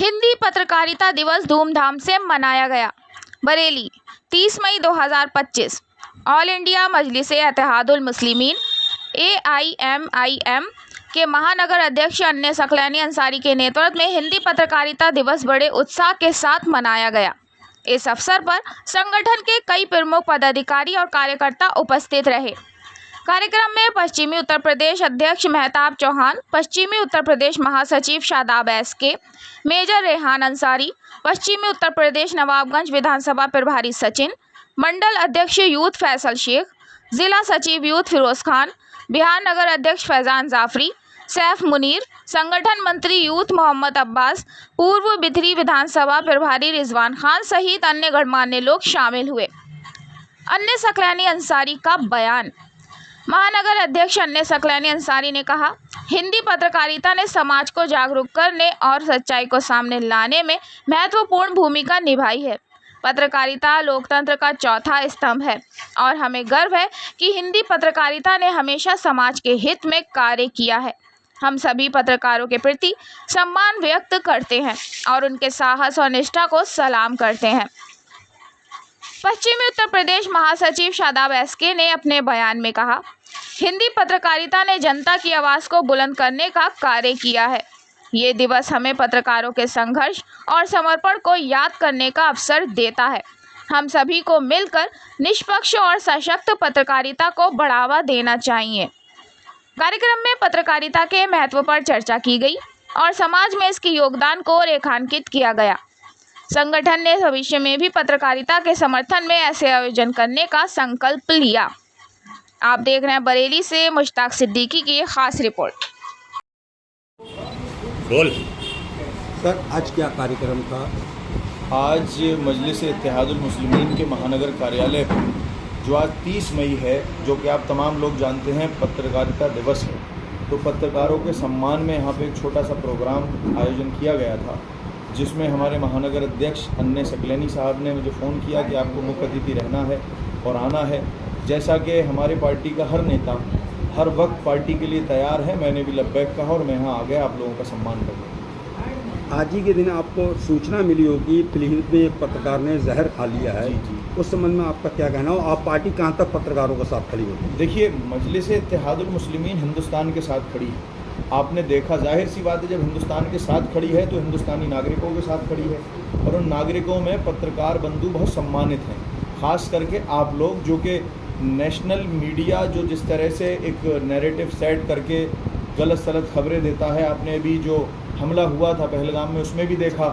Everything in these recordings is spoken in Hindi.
हिंदी पत्रकारिता दिवस धूमधाम से मनाया गया। बरेली 30 मई 2025 ऑल इंडिया मजलिस-ए-इत्तेहादुल मुस्लिमीन AIMIM के महानगर अध्यक्ष अन्य सकलैनी अंसारी के नेतृत्व में हिंदी पत्रकारिता दिवस बड़े उत्साह के साथ मनाया गया। इस अवसर पर संगठन के कई प्रमुख पदाधिकारी और कार्यकर्ता उपस्थित रहे। कार्यक्रम में पश्चिमी उत्तर प्रदेश अध्यक्ष मेहताब चौहान, पश्चिमी उत्तर प्रदेश महासचिव शादाब SK, मेजर रेहान अंसारी, पश्चिमी उत्तर प्रदेश नवाबगंज विधानसभा प्रभारी सचिन, मंडल अध्यक्ष यूथ फैसल शेख, जिला सचिव यूथ फिरोज खान, बिहार नगर अध्यक्ष फैजान जाफरी, सैफ मुनीर, संगठन मंत्री यूथ मोहम्मद अब्बास, पूर्व बिथरी विधानसभा प्रभारी रिजवान खान सहित अन्य गणमान्य लोग शामिल हुए। अन्य सकलैनी अंसारी का बयान। महानगर अध्यक्ष अन्य सकलैनी अंसारी ने कहा, हिंदी पत्रकारिता ने समाज को जागरूक करने और सच्चाई को सामने लाने में महत्वपूर्ण भूमिका निभाई है। पत्रकारिता लोकतंत्र का चौथा स्तंभ है और हमें गर्व है कि हिंदी पत्रकारिता ने हमेशा समाज के हित में कार्य किया है। हम सभी पत्रकारों के प्रति सम्मान व्यक्त करते हैं और उनके साहस और निष्ठा को सलाम करते हैं। पश्चिमी उत्तर प्रदेश महासचिव शादाब SK ने अपने बयान में कहा, हिंदी पत्रकारिता ने जनता की आवाज़ को बुलंद करने का कार्य किया है। ये दिवस हमें पत्रकारों के संघर्ष और समर्पण को याद करने का अवसर देता है। हम सभी को मिलकर निष्पक्ष और सशक्त पत्रकारिता को बढ़ावा देना चाहिए। कार्यक्रम में पत्रकारिता के महत्व पर चर्चा की गई और समाज में इसके योगदान को रेखांकित किया गया। संगठन ने भविष्य में भी पत्रकारिता के समर्थन में ऐसे आयोजन करने का संकल्प लिया। आप देख रहे हैं बरेली से मुश्ताक सिद्दीकी की खास रिपोर्ट। बोल सर, आज क्या कार्यक्रम था? आज मजलिस-ए-इत्तेहादुल मुस्लिमीन के महानगर कार्यालय पर जो आज 30 मई है, जो कि आप तमाम लोग जानते हैं पत्रकारिता दिवस है, तो पत्रकारों के सम्मान में यहाँ पे एक छोटा सा प्रोग्राम आयोजन किया गया था, जिसमें हमारे महानगर अध्यक्ष अन्य सकलैनी साहब ने मुझे फ़ोन किया कि आपको मुख्य अतिथि रहना है और आना है। जैसा कि हमारे पार्टी का हर नेता हर वक्त पार्टी के लिए तैयार है, मैंने भी लब्बैक कहा और मैं यहाँ आ गया आप लोगों का सम्मान करने। आज ही के दिन आपको सूचना मिली होगी पीलीभीत में एक पत्रकार ने जहर खा लिया है। जी। उस संबंध में आपका क्या कहना हो? आप पार्टी कहाँ तक पत्रकारों के साथ खड़ी होगी? देखिए, मजलिस-ए-इत्तेहादुल मुस्लिमीन हिंदुस्तान के साथ खड़ी है। आपने देखा, जाहिर सी बात है, जब हिंदुस्तान के साथ खड़ी है तो हिंदुस्तानी नागरिकों के साथ खड़ी है और उन नागरिकों में पत्रकार बंधु बहुत सम्मानित हैं। ख़ास करके आप लोग जो कि नेशनल मीडिया जो जिस तरह से एक नैरेटिव सेट करके गलत सलत खबरें देता है, आपने अभी जो हमला हुआ था पहलगाम में उसमें भी देखा,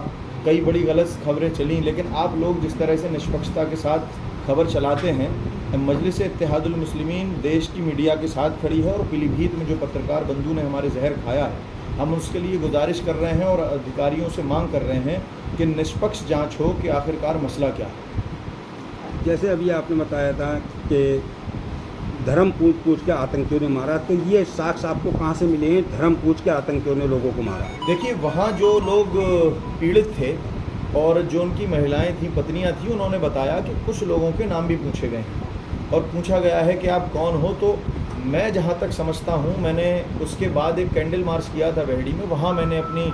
कई बड़ी गलत खबरें चली, लेकिन आप लोग जिस तरह से निष्पक्षता के साथ खबर चलाते हैं, मजलिस-ए-इत्तेहादुल मुस्लिमीन देश की मीडिया के साथ खड़ी है और पीलीभीत में जो पत्रकार बंधु ने हमारे जहर खाया है, हम उसके लिए गुजारिश कर रहे हैं और अधिकारियों से मांग कर रहे हैं कि निष्पक्ष जांच हो कि आखिरकार मसला क्या है। जैसे अभी आपने बताया था कि धर्म पूछ के आतंकियों ने मारा, तो ये साक्ष्य आपको कहाँ से मिले हैं? धर्म पूछ के आतंकियों ने लोगों को मारा। देखिए, वहाँ जो लोग पीड़ित थे और जो उनकी महिलाएं थी, पत्नियां थी, उन्होंने बताया कि कुछ लोगों के नाम भी पूछे गए हैं और पूछा गया है कि आप कौन हो। तो मैं जहाँ तक समझता हूँ, मैंने उसके बाद एक कैंडल मार्च किया था वेहड़ी में, वहाँ मैंने अपनी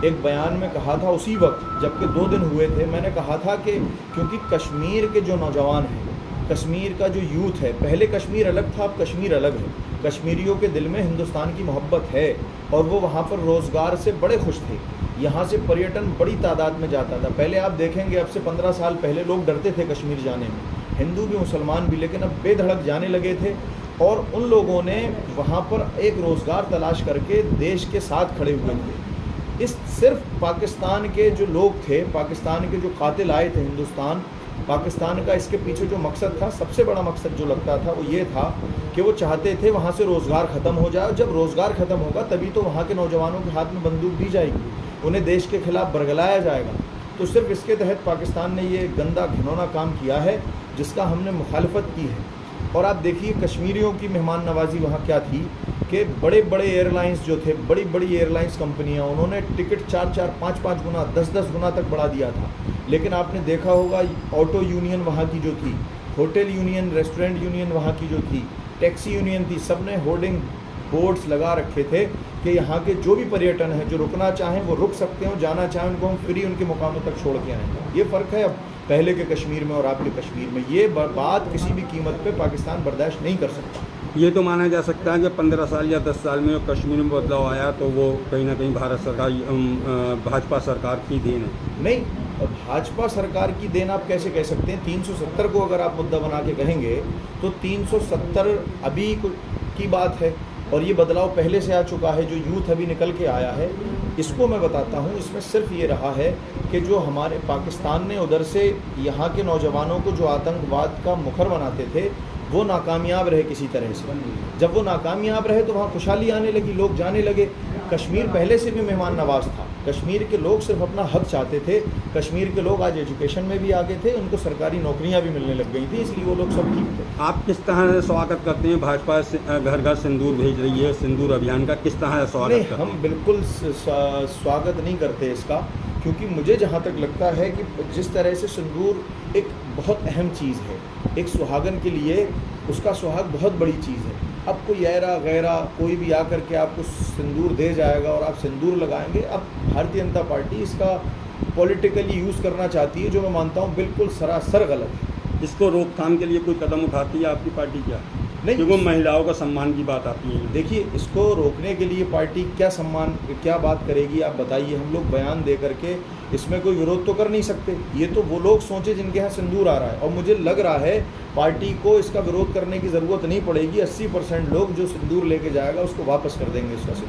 एक बयान में कहा था, उसी वक्त जबकि 2 दिन हुए थे, मैंने कहा था कि क्योंकि कश्मीर के जो नौजवान हैं, कश्मीर का जो यूथ है, पहले कश्मीर अलग था, अब कश्मीर अलग है। कश्मीरियों के दिल में हिंदुस्तान की मोहब्बत है और वो वहाँ पर रोज़गार से बड़े खुश थे। यहाँ से पर्यटन बड़ी तादाद में जाता था। पहले आप देखेंगे, अब से 15 साल पहले लोग डरते थे कश्मीर जाने में, हिंदू भी मुसलमान भी, लेकिन अब बेधड़क जाने लगे थे और उन लोगों ने वहाँ पर एक रोज़गार तलाश करके देश के साथ खड़े हुए थे। इस सिर्फ पाकिस्तान के जो लोग थे, पाकिस्तान के जो कातिल आए थे हिंदुस्तान, पाकिस्तान का इसके पीछे जो मकसद था, सबसे बड़ा मकसद जो लगता था वो ये था कि वो चाहते थे वहाँ से रोज़गार ख़त्म हो जाए। जब रोज़गार ख़त्म होगा तभी तो वहाँ के नौजवानों के हाथ में बंदूक दी जाएगी, उन्हें देश के खिलाफ बरगलाया जाएगा। तो सिर्फ इसके तहत पाकिस्तान ने ये गंदा घिनौना काम किया है जिसका हमने मुखालफत की है। और आप देखिए, कश्मीरियों की मेहमान नवाजी वहाँ क्या थी कि बड़े बड़े एयरलाइंस जो थे, बड़ी बड़ी एयरलाइंस कंपनियाँ, उन्होंने टिकट 4-4, 5-5 गुना, 10-10 गुना तक बढ़ा दिया था। लेकिन आपने देखा होगा, ऑटो यूनियन वहाँ की जो थी, होटल यूनियन, रेस्टोरेंट यूनियन वहाँ की जो थी, टैक्सी यूनियन थी, सब ने होर्डिंग बोर्ड्स लगा रखे थे कि यहाँ के जो भी पर्यटन है जो रुकना चाहें वो रुक सकते हैं, जाना चाहें उनको हम फ्री उनके मुकामों तक छोड़ के आएंगे। ये फ़र्क है अब पहले के कश्मीर में और आपके कश्मीर में। ये बात किसी भी कीमत पे पाकिस्तान बर्दाश्त नहीं कर सकता। ये तो माना जा सकता है कि 15 साल या 10 साल में कश्मीर में बदलाव आया तो वो कहीं ना कहीं भारत सरकार, भाजपा सरकार की देन है। नहीं, भाजपा सरकार की देन आप कैसे कह सकते हैं? 370 को अगर आप मुद्दा बना के कहेंगे तो 370 अभी की बात है और ये बदलाव पहले से आ चुका है। जो यूथ अभी निकल के आया है इसको मैं बताता हूँ, इसमें सिर्फ ये रहा है कि जो हमारे पाकिस्तान ने उधर से यहाँ के नौजवानों को जो आतंकवाद का मुखर बनाते थे वो नाकामयाब रहे किसी तरह से। जब वो नाकामयाब रहे तो वहाँ खुशहाली आने लगी, लोग जाने लगे। कश्मीर पहले से भी मेहमान नवाज था। कश्मीर के लोग सिर्फ अपना हक चाहते थे। कश्मीर के लोग आज एजुकेशन में भी आगे थे, उनको सरकारी नौकरियां भी मिलने लग गई थी, इसलिए वो लोग सब ठीक थे। आप किस तरह से स्वागत करते हैं? भाजपा घर घर सिंदूर भेज रही है, सिंदूर अभियान का किस तरह से स्वागत करते हैं? हम बिल्कुल स्वागत नहीं करते इसका, क्योंकि मुझे जहाँ तक लगता है कि जिस तरह से सिंदूर एक बहुत अहम चीज़ है, एक सुहागन के लिए उसका सुहाग बहुत बड़ी चीज़ है। अब कोई ऐरा गैरा कोई भी आकर के आपको सिंदूर दे जाएगा और आप सिंदूर लगाएंगे। अब भारतीय जनता पार्टी इसका पॉलिटिकली यूज़ करना चाहती है, जो मैं मानता हूँ बिल्कुल सरासर गलत है। इसको रोकथाम के लिए कोई कदम उठाती है आपकी पार्टी क्या? नहीं, क्योंकि महिलाओं का सम्मान की बात आती है। देखिए, इसको रोकने के लिए पार्टी क्या बात करेगी आप बताइए। हम लोग बयान दे करके इसमें कोई विरोध तो कर नहीं सकते। ये तो वो लोग सोचे जिनके यहाँ सिंदूर आ रहा है, और मुझे लग रहा है पार्टी को इसका विरोध करने की ज़रूरत नहीं पड़ेगी। 80% लोग जो सिंदूर लेके जाएगा उसको वापस कर देंगे उसका सिंदूर।